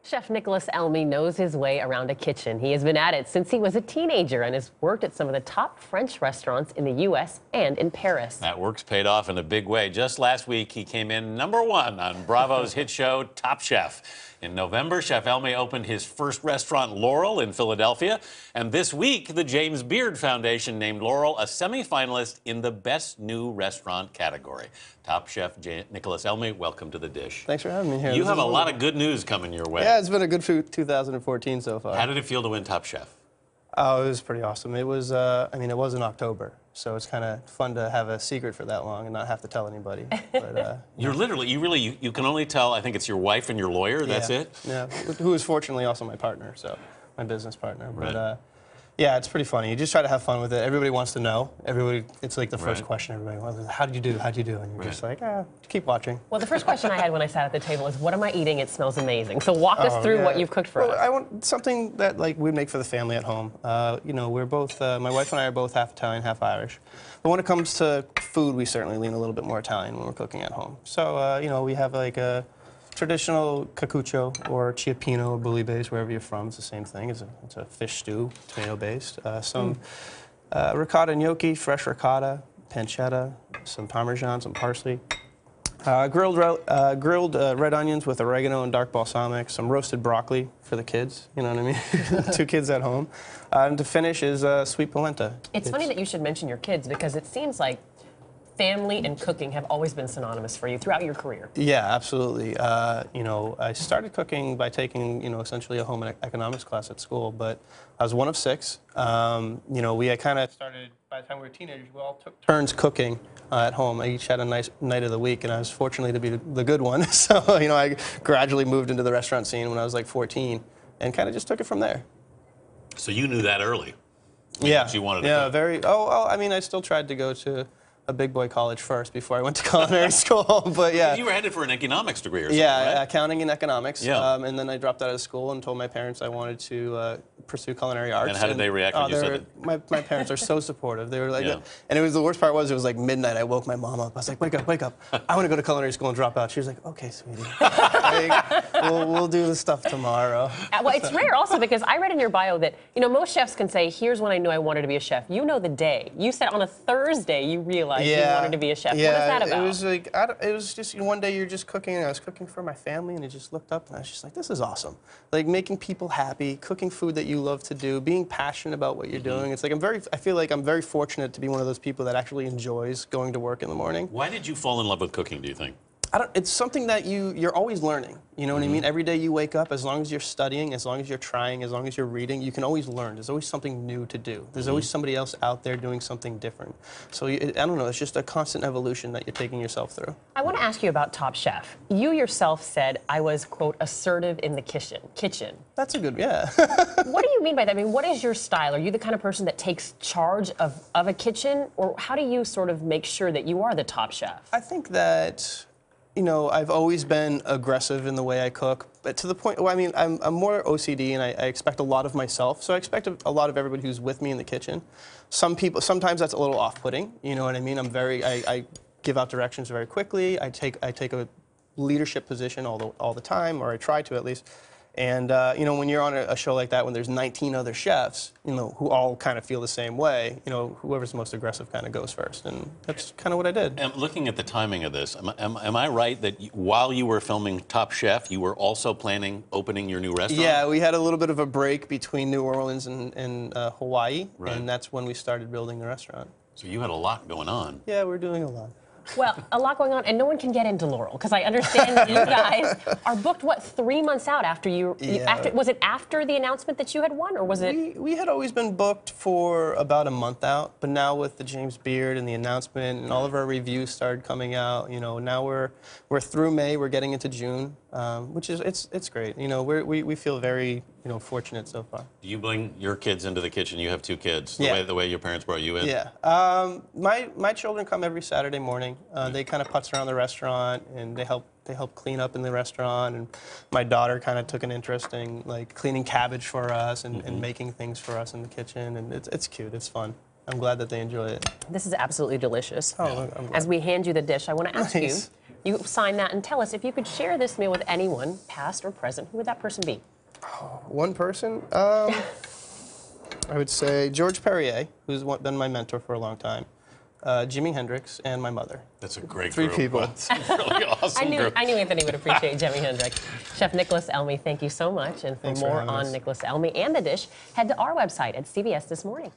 Chef Nicholas Elmi knows his way around a kitchen. He has been at it since he was a teenager and has worked at some of the top French restaurants in the U.S. and in Paris. That work's paid off in a big way. Just last week, he came in #1 on Bravo's hit show, Top Chef. In November, Chef Elmi opened his first restaurant, Laurel, in Philadelphia. And this week, the James Beard Foundation named Laurel a semifinalist in the Best New Restaurant category. Top Chef Nicholas Elmi, welcome to the dish. Thanks for having me here. You have a lot of good news coming your way. Yeah, it's been a good 2014 so far. How did it feel to win Top Chef? Oh, it was pretty awesome. It was, I mean, it was in October, so it's kind of fun to have a secret for that long and not have to tell anybody. But, You're literally, you can only tell, I think it's your wife and your lawyer, that's it? Yeah, who is fortunately also my partner, so my business partner. Right. But yeah, it's pretty funny. You just try to have fun with it. Everybody wants to know. It's like the first question everybody wants. How'd you do? How'd you do? And you're just like, keep watching. Well, the first question I had when I sat at the table is, what am I eating? It smells amazing. So walk us through what you've cooked for us. I want something that we make for the family at home. You know, we're both, my wife and I are both half Italian, half Irish. But when it comes to food, we certainly lean a little bit more Italian when we're cooking at home. So, you know, we have like a traditional cacciucco or cioppino or bully based, wherever you're from. It's the same thing. It's a fish stew, tomato based. Some ricotta gnocchi, fresh ricotta, pancetta, some parmesan, some parsley. Grilled red onions with oregano and dark balsamic, some roasted broccoli for the kids, you know what I mean? 2 kids at home. And to finish is sweet polenta. It's funny that you should mention your kids because it seems like family and cooking have always been synonymous for you throughout your career. Yeah, absolutely. You know, I started cooking by taking, you know, essentially a home economics class at school, but I was one of 6. You know, we kind of started, by the time we were teenagers, we all took turns cooking at home. I each had a nice night of the week, and I was fortunate to be the good one. So, you know, I gradually moved into the restaurant scene when I was like 14 and kind of just took it from there. So you knew that early? Yeah. What you wanted to cook. Very, I mean, I still tried to go to a big boy college first before I went to culinary school, but yeah. You were headed for an economics degree or something, yeah, right? Accounting and economics. Yeah. And then I dropped out of school and told my parents I wanted to pursue culinary arts. And how did they react when you said it? My parents are so supportive. They were like, Yeah. and it was the worst part was it was like midnight. I woke my mom up. I was like, wake up, wake up. I want to go to culinary school and drop out. She was like, okay, sweetie. we'll do the stuff tomorrow. Well, it's rare also because I read in your bio that, you know, most chefs can say, here's when I knew I wanted to be a chef. You know the day. You said on a Thursday you realized you wanted to be a chef. Yeah, what is that about? It was like, it was just, you know, one day you're just cooking, and I was cooking for my family, and I just looked up, and I was just like, this is awesome. Like, making people happy, cooking food that you love to do, being passionate about what you're doing. It's like, I feel like I'm very fortunate to be one of those people that actually enjoys going to work in the morning. Why did you fall in love with cooking, do you think? It's something that you're always learning. You know what I mean? Every day you wake up, as long as you're studying, as long as you're trying, as long as you're reading, you can always learn. There's always something new to do. There's always somebody else out there doing something different. So I don't know, it's just a constant evolution that you're taking yourself through. I want to ask you about Top Chef. You yourself said I was, quote, assertive in the kitchen. That's a good, yeah. What do you mean by that? I mean, what is your style? Are you the kind of person that takes charge of a kitchen? Or how do you sort of make sure that you are the top chef? I think that, you know, I've always been aggressive in the way I cook, but to the point, well, I mean, I'm more OCD and I expect a lot of myself, so I expect a lot of everybody who's with me in the kitchen. Sometimes that's a little off-putting, you know what I mean? I give out directions very quickly, I take a leadership position all the time, or I try to at least. And, you know, when you're on a show like that, when there's 19 other chefs, you know, who all kind of feel the same way, you know, whoever's most aggressive kind of goes first. And that's kind of what I did. And looking at the timing of this, am I right that while you were filming Top Chef, you were also planning opening your new restaurant? Yeah, we had a little bit of a break between New Orleans and Hawaii, and that's when we started building the restaurant. So you had a lot going on. Yeah, we're doing a lot. Well, a lot going on, and no one can get into Laurel, because I understand that you guys are booked, what, 3 months out after was it after the announcement that you had won, or was it? We had always been booked for about a month out, but now with the James Beard and the announcement and all of our reviews started coming out, you know, now we're through May, we're getting into June, which is, it's great. You know, we feel very, you know, fortunate so far. Do you bring your kids into the kitchen? You have 2 kids, the way your parents brought you in? Yeah. My children come every Saturday morning. They kind of putz around the restaurant, and they help clean up in the restaurant. And my daughter kind of took an interest in like cleaning cabbage for us and making things for us in the kitchen. And it's cute. It's fun. I'm glad that they enjoy it. This is absolutely delicious. Oh, I'm glad. As we hand you the dish, I want to ask Nice. you sign that and tell us if you could share this meal with anyone, past or present, who would that person be? One person? I would say George Perrier, who's been my mentor for a long time, Jimi Hendrix, and my mother. That's a great Three group. people. That's a really awesome group. I knew Anthony would appreciate Jimi Hendrix. Chef Nicholas Elmi, thank you so much. And for Thanks for more having on us. Nicholas Elmi and the dish, head to our website at CBS This Morning.